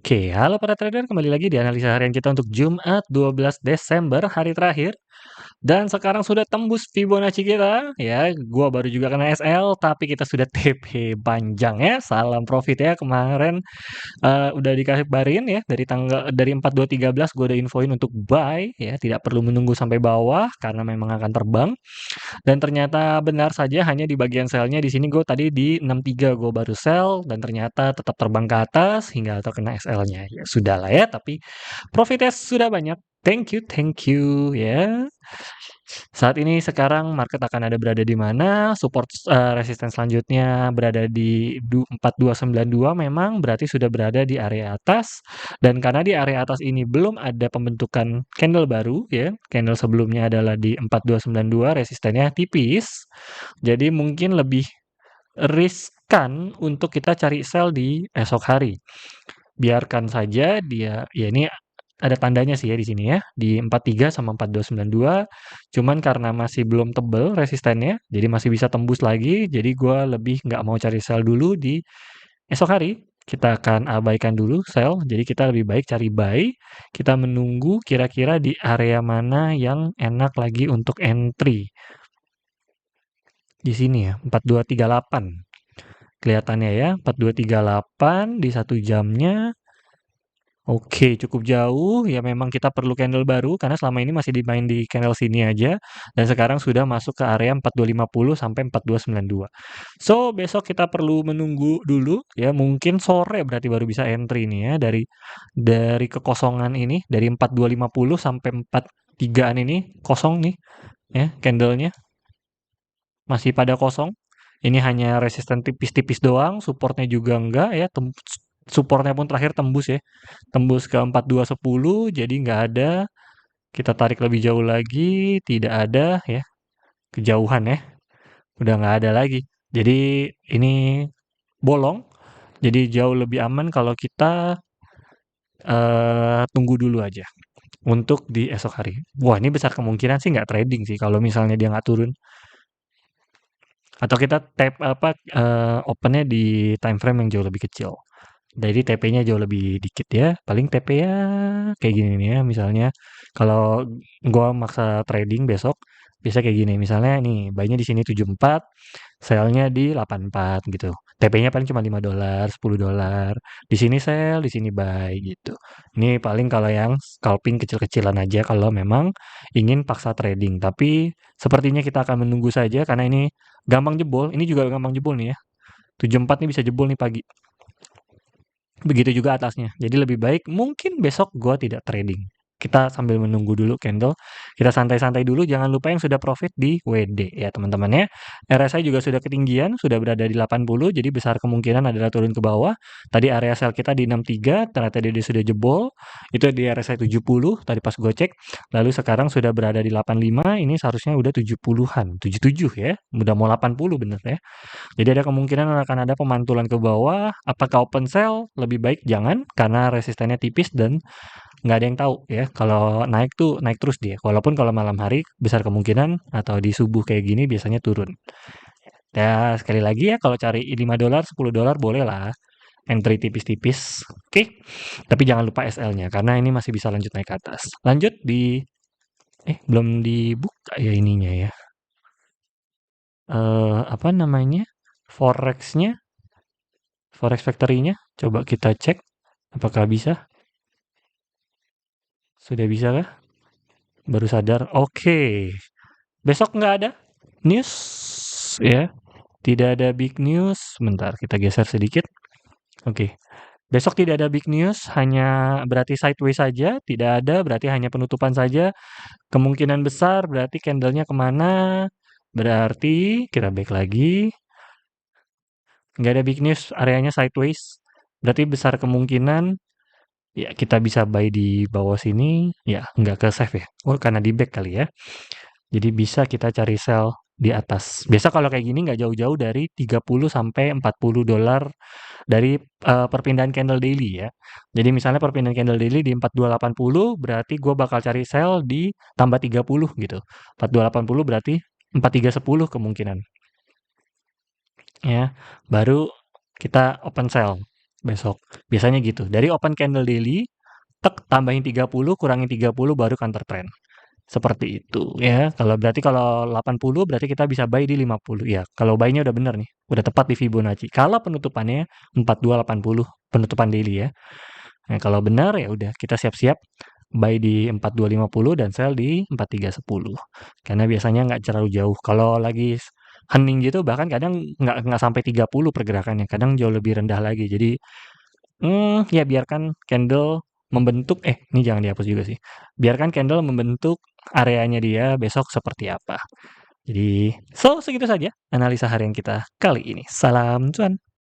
Oke, halo para trader, kembali lagi di analisa harian kita untuk Jumat 12 Desember, hari terakhir. Dan sekarang sudah tembus Fibonacci kita, ya. Gua baru juga kena SL, tapi kita sudah TP panjang ya. Salam profit ya kemarin udah dikabarin ya dari 4213 gue udah infoin untuk buy ya, tidak perlu menunggu sampai bawah karena memang akan terbang. Dan ternyata benar saja hanya di bagian sell-nya di sini gue tadi di 63 gue baru sell dan ternyata tetap terbang ke atas hingga terkena SL-nya. Ya sudahlah ya, tapi profitnya sudah banyak. Thank you ya. Saat ini sekarang market akan ada berada di mana? Support resisten selanjutnya berada di 4292 memang berarti sudah berada di area atas dan karena di area atas ini belum ada pembentukan candle baru ya. Candle sebelumnya adalah di 4292 resistennya tipis. Jadi mungkin lebih riskan untuk kita cari sell di esok hari. Biarkan saja dia ya ini ada tandanya sih ya di sini ya, di 43 sama 4292, cuman karena masih belum tebel resistennya, jadi masih bisa tembus lagi, jadi gua lebih nggak mau cari sell dulu di esok hari. Kita akan abaikan dulu sell, jadi kita lebih baik cari buy. Kita menunggu kira-kira di area mana yang enak lagi untuk entry. Di sini ya, 4238. Kelihatannya ya, 4238 di 1 jamnya. Oke, cukup jauh. Ya memang kita perlu candle baru karena selama ini masih dimain di candle sini aja dan sekarang sudah masuk ke area 4250 sampai 4292. So, besok kita perlu menunggu dulu ya, mungkin sore berarti baru bisa entry nih ya dari kekosongan ini, dari 4250 sampai 43-an ini kosong nih ya candlenya. Masih pada kosong. Ini hanya resisten tipis-tipis doang, supportnya juga enggak ya, supportnya pun terakhir tembus ya, tembus ke 4210, jadi nggak ada. Kita tarik lebih jauh lagi, tidak ada ya, kejauhan ya, udah nggak ada lagi. Jadi ini bolong, jadi jauh lebih aman kalau kita tunggu dulu aja untuk di esok hari. Wah ini besar kemungkinan sih nggak trading sih kalau misalnya dia nggak turun. Atau kita tap opennya di time frame yang jauh lebih kecil. Jadi TP-nya jauh lebih dikit ya. Paling TP ya kayak gini nih ya. Misalnya kalau gua maksa trading besok bisa kayak gini. Misalnya nih buy-nya di sini 74, sell-nya di 84 gitu. TP-nya paling cuma $5, $10. Di sini sell, di sini buy gitu. Ini paling kalau yang scalping kecil-kecilan aja kalau memang ingin paksa trading. Tapi sepertinya kita akan menunggu saja karena ini gampang jebol. Ini juga gampang jebol nih ya. 74 nih bisa jebol nih pagi. Begitu juga atasnya. Jadi lebih baik mungkin besok gua tidak trading. Kita sambil menunggu dulu candle. Kita santai-santai dulu. Jangan lupa yang sudah profit di WD ya teman-teman ya. RSI juga sudah ketinggian, sudah berada di 80. Jadi besar kemungkinan adalah turun ke bawah. Tadi area sell kita di 63, ternyata dia sudah jebol. Itu di RSI 70 tadi pas gue cek. Lalu sekarang sudah berada di 85. Ini seharusnya udah 70-an, 77 ya. Udah mau 80 bener ya. Jadi ada kemungkinan akan ada pemantulan ke bawah. Apakah open sell? Lebih baik jangan karena resistennya tipis dan nggak ada yang tahu ya. Kalau naik tuh naik terus dia. Walaupun kalau malam hari besar kemungkinan atau di subuh kayak gini biasanya turun. Ya sekali lagi ya kalau cari $5, $10 boleh lah. Entry tipis-tipis. Oke. Tapi jangan lupa SL-nya karena ini masih bisa lanjut naik ke atas. Lanjut di belum dibuka ya ininya ya. Apa namanya? Forex-nya Forex Factory-nya, coba kita cek apakah bisa. Sudah bisa kah? Baru sadar. Oke. Besok nggak ada news ya. Tidak ada big news. Bentar, kita geser sedikit. Oke. Besok tidak ada big news, hanya berarti sideways saja. Tidak ada, berarti hanya penutupan saja. Kemungkinan besar berarti candlenya kemana? Berarti kita back lagi. Nggak ada big news, areanya sideways. Berarti besar kemungkinan ya kita bisa buy di bawah sini, ya nggak ke save ya. Oh karena di back kali ya. Jadi bisa kita cari sell di atas. Biasa kalau kayak gini nggak jauh-jauh dari 30 sampai $40 dari perpindahan candle daily ya. Jadi misalnya perpindahan candle daily di 4280 berarti gue bakal cari sell di tambah 30 gitu. 4280 berarti 4310 kemungkinan. Ya, baru kita open sell. besok. Biasanya gitu. Dari open candle daily, tek tambahin 30, kurangin 30 baru counter trend. Seperti itu ya. Kalau 80 berarti kita bisa buy di 50 ya. Kalau buy-nya udah bener nih, udah tepat di Fibonacci. Kalau penutupannya 4280 penutupan daily ya. Nah, kalau benar ya udah kita siap-siap buy di 4250 dan sell di 4310. Karena biasanya nggak terlalu jauh. Kalau lagi hening gitu bahkan kadang nggak sampai 30 pergerakannya, kadang jauh lebih rendah lagi. Jadi ya biarkan candle membentuk ini jangan dihapus juga sih. Biarkan candle membentuk areanya dia besok seperti apa. Jadi, segitu saja analisa harian kita kali ini. Salam cuan.